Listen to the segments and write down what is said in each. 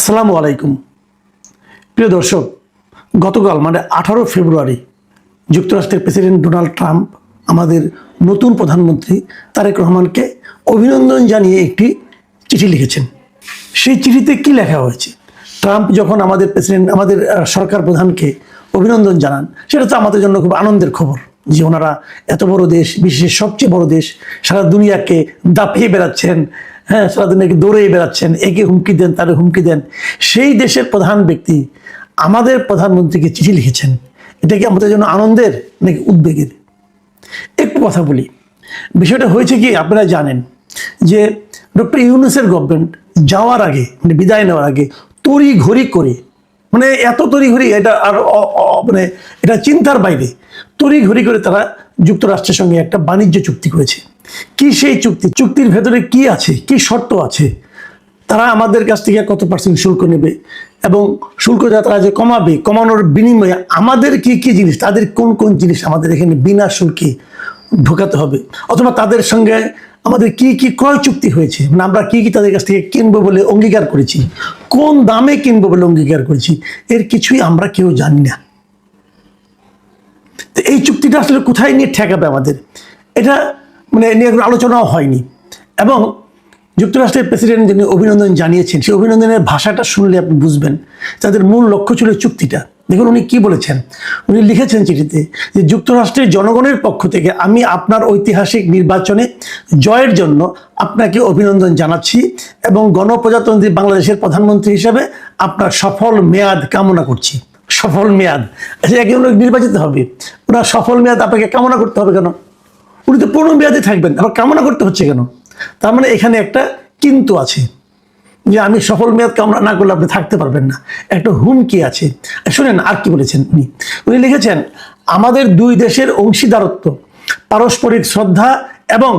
আসসালামু আলাইকুম প্রিয় দর্শক, গতকাল মানে 18 ফেব্রুয়ারি যুক্তরাষ্ট্রের প্রেসিডেন্ট ডোনাল্ড ট্রাম্প আমাদের নতুন প্রধানমন্ত্রী তারেক রহমানকে অভিনন্দন জানিয়ে একটি চিঠি লিখেছেন। সেই চিঠিতে কি লেখা হয়েছে? ট্রাম্প যখন আমাদের সরকার প্রধানকে অভিনন্দন জানান, সেটা তো আমাদের জন্য খুব আনন্দের খবর যে ওনারা এত বড় দেশ, বিশ্বের সবচেয়ে বড় দেশ, সারা দুনিয়াকে দাপিয়ে বেড়াচ্ছেন, সারা দুনিয়াকে দৌড়িয়ে বেড়াচ্ছেন, একে হুমকি দেন তারে হুমকি দেন। সেই দেশের প্রধান ব্যক্তি আমাদের প্রধানমন্ত্রীকে চিঠি লিখেছেন। এটা কি আমাদের জন্য আনন্দের নাকি উদ্বেগের? একটু কথা বলি। বিষয়টা হয়েছে কি, আপনারা জানেন যে ডক্টর ইউনূসের গভর্নমেন্ট যাওয়ার আগে, মানে বিদায় নেওয়ার আগে তড়িঘড়ি করে, মানে এত তড়িঘড়ি, এটা আর মানে এটা চিন্তার বাইরে, তড়িঘড়ি করে তারা যুক্তরাষ্ট্রের সঙ্গে একটা বাণিজ্য চুক্তি করেছে। কি সেই চুক্তির ভেতরে কি আছে, কি শর্ত আছে, তারা আমাদের কাছ থেকে কত % শুল্ক নেবে এবং শুল্ক তারা যে কমাবে, কমানোর বিনিময়ে আমাদের কি কি জিনিস, তাদের কোন কোন জিনিস আমাদের এখানে বিনা শুল্কে ঢোকাতে হবে, অথবা তাদের সঙ্গে আমাদের কি কি ক্রয় চুক্তি হয়েছে, মানে আমরা কি কি তাদের কাছ থেকে কিনবো বলে অঙ্গীকার করেছি, কোন দামে কিনবো বলে অঙ্গীকার করেছি, এর কিছুই আমরা কেউ জানি না। তো এই চুক্তিটা আসলে কোথায় নিয়ে ঠেকাবে আমাদের, এটা মানে নিয়ে কোনো আলোচনাও হয়নি। এবং যুক্তরাষ্ট্রের প্রেসিডেন্ট যিনি অভিনন্দন জানিয়েছেন, সেই অভিনন্দনের ভাষাটা শুনলে আপনি বুঝবেন তাদের মূল লক্ষ্য ছিল চুক্তিটা। দেখুন উনি কি বলেছেন। উনি লিখেছেন চিঠিতে যে যুক্তরাষ্ট্রের জনগণের পক্ষ থেকে আমি আপনার ঐতিহাসিক নির্বাচনে জয়ের জন্য আপনাকে অভিনন্দন জানাচ্ছি এবং গণপ্রজাতন্ত্রী বাংলাদেশের প্রধানমন্ত্রী হিসেবে আপনার সফল মেয়াদ কামনা করছি। সফল মেয়াদ, আচ্ছা, একজন নির্বাচিত হবে, ওনার সফল মেয়াদ আপনাকে কামনা করতে হবে কেন? উনি তো পূর্ণ মেয়াদে থাকবেন, আবার কামনা করতে হচ্ছে কেন? তার মানে এখানে একটা কিন্তু আছে যে আমি সফল মেয়াদ কামনা না করলে আপনি থাকতে পারবেন না, একটা হুমকি আছে। শোনেন আর কি বলেছেন উনি লিখেছেন, আমাদের দুই দেশের অংশীদারত্ব পারস্পরিক শ্রদ্ধা এবং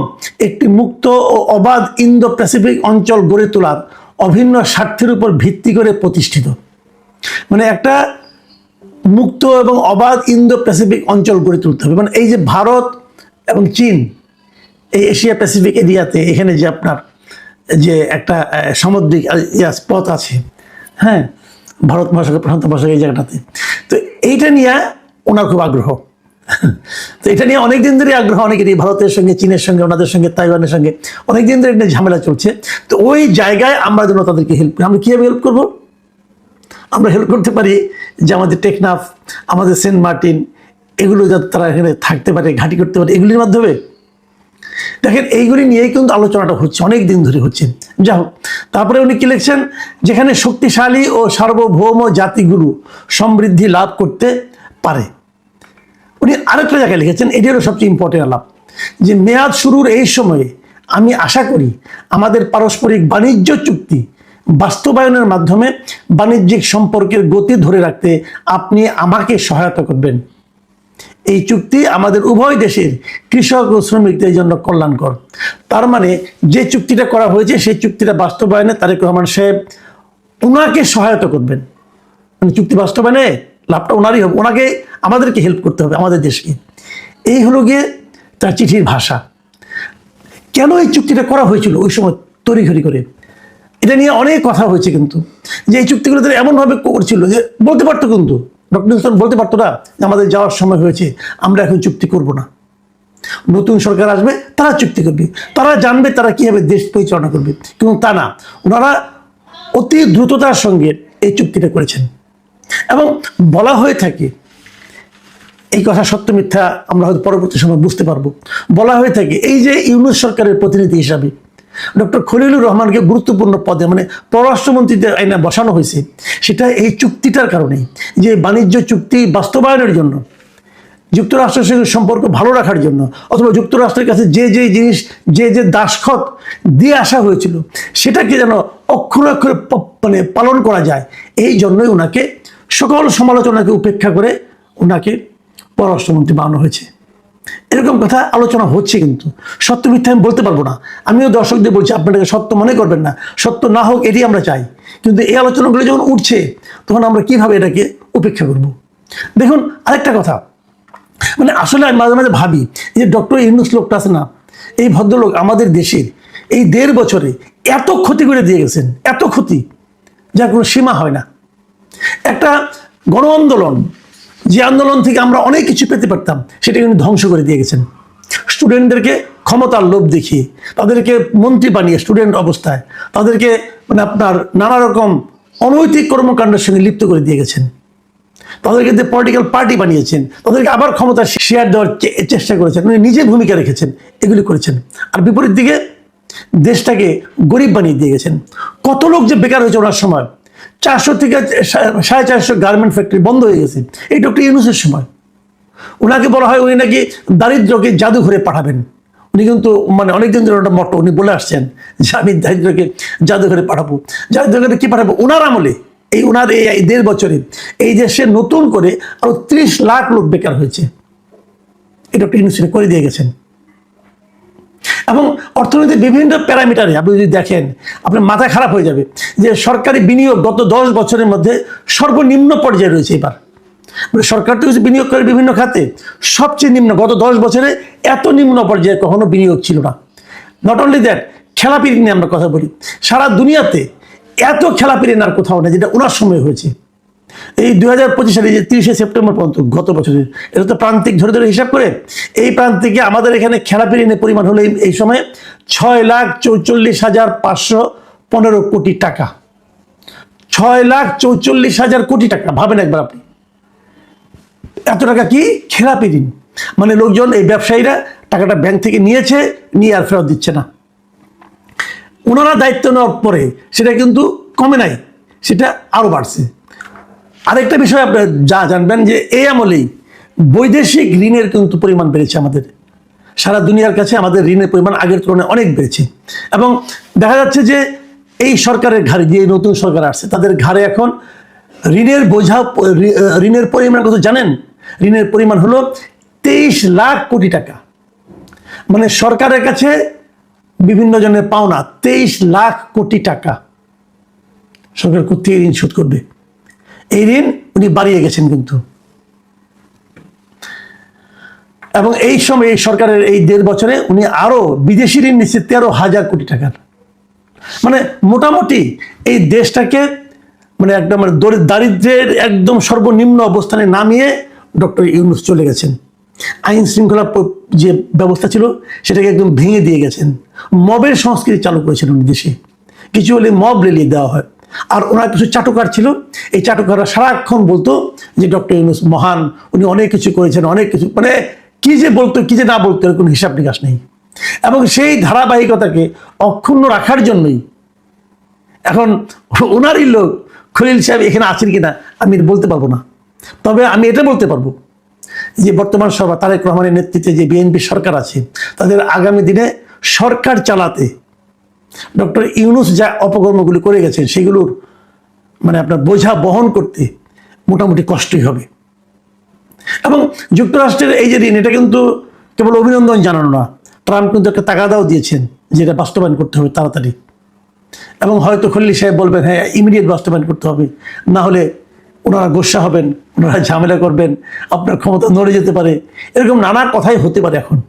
একটি মুক্ত ও অবাধ ইন্দো প্যাসিফিক অঞ্চল গড়ে তোলার অভিন্ন স্বার্থের উপর ভিত্তি করে প্রতিষ্ঠিত। মানে একটা মুক্ত এবং অবাধ ইন্দো প্যাসিফিক অঞ্চল গড়ে তুলতে হবে। মানে এই যে ভারত এবং চীন, এই এশিয়া প্যাসিফিক এরিয়াতে এখানে যে আপনার যে একটা সামুদ্রিক পথ আছে, ভারত মহাসাগর, প্রশান্ত মহাসাগর, এই জায়গাটাতে, তো এইটা নিয়ে ওনার খুব আগ্রহ। তো এটা নিয়ে অনেকদিন ধরে আগ্রহ অনেকেরই, ভারতের সঙ্গে, চীনের সঙ্গে, ওনাদের সঙ্গে, তাইওয়ানের সঙ্গে অনেকদিন ধরে এটা ঝামেলা চলছে। তো ওই জায়গায় আমরা যেন তাদেরকে হেল্প করি। আমরা কীভাবে হেল্প করবো? আমরা হেল্প করতে পারি যে আমাদের টেকনাফ, আমাদের সেন্ট মার্টিন, এগুলো যাতে তারা এখানে থাকতে পারে, ঘাঁটি করতে পারে, এগুলির মাধ্যমে। দেখেন এইগুলি নিয়েই কিন্তু আলোচনাটা হচ্ছে, অনেক দিন ধরে হচ্ছে। যা হোক, তারপরে উনি কি লিখছেন, যেখানে শক্তিশালী ও সার্বভৌম জাতিগুলো সমৃদ্ধি লাভ করতে পারে। উনি আরেকটা জায়গায় লিখেছেন, এটি হলো সবচেয়ে ইম্পর্টেন্ট আলাপ, যে মেয়াদ শুরুর এই সময়ে আমি আশা করি আমাদের পারস্পরিক বাণিজ্য চুক্তি বাস্তবায়নের মাধ্যমে বাণিজ্যিক সম্পর্কের গতি ধরে রাখতে আপনি আমাকে সহায়তা করবেন। এই চুক্তি আমাদের উভয় দেশের কৃষক ও শ্রমিকদের জন্য কল্যাণকর। তার মানে যে চুক্তিটা করা হয়েছে সেই চুক্তিটা বাস্তবায়নে তারেক রহমান সাহেব ওনাকে সহায়তা করবেন। মানে চুক্তি বাস্তবায়নে লাভটা ওনারই হবে, ওনাকে, আমাদেরকে হেল্প করতে হবে, আমাদের দেশকে। এই হলো গিয়ে তার চিঠির ভাষা। কেন এই চুক্তিটা করা হয়েছিল ওই সময় তড়িঘড়ি করে, এটা নিয়ে অনেক কথা হয়েছে। কিন্তু যে এই চুক্তিগুলো তারা এমনভাবে করছিল যে বলতে পারতো, কিন্তু ডক্টর ইউনূস বলতে পারতো না যে আমাদের যাওয়ার সময় হয়েছে, আমরা এখন চুক্তি করব না, নতুন সরকার আসবে তারা চুক্তি করবে, তারা জানবে তারা কীভাবে দেশ পরিচালনা করবে। কিন্তু তা না, ওনারা অতি দ্রুততার সঙ্গে এই চুক্তিটা করেছেন। এবং বলা হয়ে থাকে, এই কথা সত্য মিথ্যা আমরা হয়তো পরবর্তী সময় বুঝতে পারবো, বলা হয়ে থাকে এই যে ইউনূস সরকারের প্রতিনিধি হিসাবে ডক্টর খলিলুর রহমানকে গুরুত্বপূর্ণ পদে, মানে পররাষ্ট্রমন্ত্রীদের আইনে বসানো হয়েছে, সেটা এই চুক্তিটার কারণেই, যে বাণিজ্য চুক্তি বাস্তবায়নের জন্য, যুক্তরাষ্ট্রের সঙ্গে সম্পর্ক ভালো রাখার জন্য, অথবা যুক্তরাষ্ট্রের কাছে যে যে জিনিস, যে যে দাসখত দিয়ে আসা হয়েছিল সেটাকে যেন অক্ষরে অক্ষরে মানে পালন করা যায়, এই জন্যই ওনাকে সকল সমালোচনাকে উপেক্ষা করে ওনাকে পররাষ্ট্রমন্ত্রী বানানো হয়েছে। এরকম কথা আলোচনা হচ্ছে, কিন্তু সত্য মিথ্যা আমি বলতে পারবো না। আমিও দর্শকদের বলছি, আপনাদেরকে সত্য মনে করবেন না, সত্য না হোক এটি আমরা চাই। কিন্তু এই আলোচনাগুলো যখন উঠছে তখন আমরা কিভাবে এটাকে উপেক্ষা করব? দেখুন আরেকটা কথা, মানে আসলে আমি মাঝে মাঝে ভাবি যে ডক্টর ইউনূস লোকটা আছে না, এই ভদ্রলোক আমাদের দেশের এই 1.5 বছরে এত ক্ষতি করে দিয়ে গেছেন, এত ক্ষতি, যার কোনো সীমা হয় না। একটা গণ আন্দোলন, যে আন্দোলন থেকে আমরা অনেক কিছু পেতে পারতাম, সেটা কিন্তু ধ্বংস করে দিয়ে গেছেন। স্টুডেন্টদেরকে ক্ষমতার লোভ দেখিয়ে, তাদেরকে মন্ত্রী বানিয়ে স্টুডেন্ট অবস্থায় তাদেরকে মানে আপনার নানা রকম অনৈতিক কর্মকাণ্ডের সঙ্গে লিপ্ত করে দিয়ে গেছেন। তাদেরকে যে পলিটিক্যাল পার্টি বানিয়েছেন, তাদেরকে আবার ক্ষমতা শেয়ার দেওয়ার চেষ্টা করেছেন, উনি নিজে ভূমিকা রেখেছেন, এগুলি করেছেন। আর বিপরীত দিকে দেশটাকে গরিব বানিয়ে দিয়ে গেছেন। কত লোক যে বেকার হয়েছে ওনার সময়, 400 থেকে 450 গার্মেন্ট ফ্যাক্টরি বন্ধ হয়ে গেছে এই ডক্টর ইউনূসের সময়। ওনাকে বলা হয় উনি নাকি দারিদ্রকে জাদুঘরে পাঠাবেন। উনি কিন্তু মানে অনেকদিন ধরে ওটা মটো উনি বলে আসছেন যে আমি দারিদ্রকে জাদুঘরে পাঠাবো। জাদুঘরে কি পাঠাবো? ওনার আমলে, এই ওনার এই 1.5 বছরে এই দেশে নতুন করে আরো 30 লাখ লোক বেকার হয়েছে। এটা ডক্টর ইউনূস করে দিয়ে গেছেন। এবং অর্থনীতির বিভিন্ন প্যারামিটারে আপনি যদি দেখেন, আপনার মাথা খারাপ হয়ে যাবে যে সরকারি বিনিয়োগ গত 10 বছরের মধ্যে সর্বনিম্ন পর্যায়ে রয়েছে। এবার সরকার তো কিছু বিনিয়োগ করে বিভিন্ন খাতে, সবচেয়ে নিম্ন, গত 10 বছরে এত নিম্ন পর্যায়ে কখনো বিনিয়োগ ছিল না। নট অনলি দ্যাট, খেলাপিরি নিয়ে আমরা কথা বলি, সারা দুনিয়াতে এত খেলাপিরি আর কোথাও না যেটা ওনার সময় হয়েছে। এই 2025 সালে যে 30শে সেপ্টেম্বর পর্যন্ত গত বছরের, এটা তো প্রান্তিক ধরে ধরে হিসাব করে, এই প্রান্তিকে আমাদের এখানে খেলাপি ঋণের পরিমাণ হলো এই সময়ে 6,44,515 কোটি টাকা। 6,44,000 কোটি টাকা, ভাবেন একবার আপনি। এত টাকা কি খেলাপি ঋণ, মানে লোকজন, এই ব্যবসায়ীরা টাকাটা ব্যাংক থেকে নিয়েছে, নিয়ে আর ফেরত দিচ্ছে না। ওনারা দায়িত্ব নেওয়ার পরে সেটা কিন্তু কমে নাই, সেটা আরো বাড়ছে। আরেকটা বিষয় আপনারা যা জানবেন যে এই আমলেই বৈদেশিক ঋণের কিন্তু পরিমাণ বেড়েছে। আমাদের সারা দুনিয়ার কাছে আমাদের ঋণের পরিমাণ আগের তুলনায় অনেক বেড়েছে। এবং দেখা যাচ্ছে যে এই সরকারের ঘাড়ে, যে নতুন সরকার আসছে, তাদের ঘাড়ে এখন ঋণের বোঝা, ঋণের পরিমাণ কত জানেন? ঋণের পরিমাণ হলো 23 লাখ কোটি টাকা। মানে সরকারের কাছে বিভিন্ন জনের পাওনা 23 লাখ কোটি টাকা। সরকার কোথেকে ঋণ শোধ করবে? এই ঋণ উনি বাড়িয়ে গেছেন কিন্তু। এবং এই সময় এই সরকারের এই 1.5 বছরে উনি আরো বিদেশি ঋণ নিচ্ছে 13,000 কোটি টাকার। মানে মোটামুটি এই দেশটাকে মানে একদম দারিদ্র্যের একদম সর্বনিম্ন অবস্থানে নামিয়ে ডক্টর ইউনূস চলে গেছেন। আইন শৃঙ্খলা যে ব্যবস্থা ছিল সেটাকে একদম ভেঙে দিয়ে গেছেন। মবের সংস্কৃতি চালু করেছেন উনি দেশে, কিছু হলে মব রেলিয়ে দেওয়া হয়। আর ওনার কিছু চাটুকার ছিল, এই চাটুকাররা সারাক্ষণ বলতো যে ডক্টর ইউনূস মহান, উনি অনেক কিছু করেছেন, অনেক কিছু, মানে কি যে বলতো কি যে না বলতো এর কোনো হিসাব নিকাশ নেই। এবং সেই ধারাবাহিকতাকে অক্ষুণ্ণ রাখার জন্যই এখন ওনারই লোক খলিল সাহেব এখানে আছেন কিনা আমি বলতে পারবো না, তবে আমি এটা বলতে পারবো যে বর্তমান সভা তারেক রহমানের নেতৃত্বে যে বিএনপি সরকার আছে, তাদের আগামী দিনে সরকার চালাতে ডক্টর ইউনূস যা অপকর্মগুলি করে গেছেন সেগুলোর মানে আপনার বোঝা বহন করতে মোটামুটি কষ্টই হবে। এবং যুক্তরাষ্ট্রের এই যে ঋণ, এটা কিন্তু কেবল অভিনন্দন জানানো না, ট্রাম্প কিন্তু একটা তাগাদাও দিয়েছেন যেটা বাস্তবায়ন করতে হবে তাড়াতাড়ি। এবং হয়তো খলিল সাহেব বলবেন হ্যাঁ ইমিডিয়েট বাস্তবায়ন করতে হবে, না হলে ওনারা গোস্বা হবেন, ওনারা ঝামেলা করবেন, আপনার ক্ষমতা নড়ে যেতে পারে, এরকম নানা কথাই হতে পারে এখন।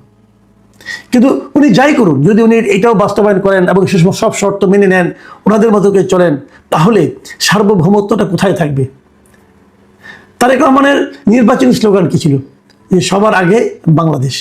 কিন্তু উনি যাই করুন, যদি উনি এটাও বাস্তবায়ন করেন এবং সব শর্ত মেনে নেন, ওনাদের মতো করে চলেন, তাহলে সার্বভৌমত্বটা কোথায় থাকবে? তারেক রহমানের নির্বাচনী স্লোগান কি ছিল? যে সবার আগে বাংলাদেশ।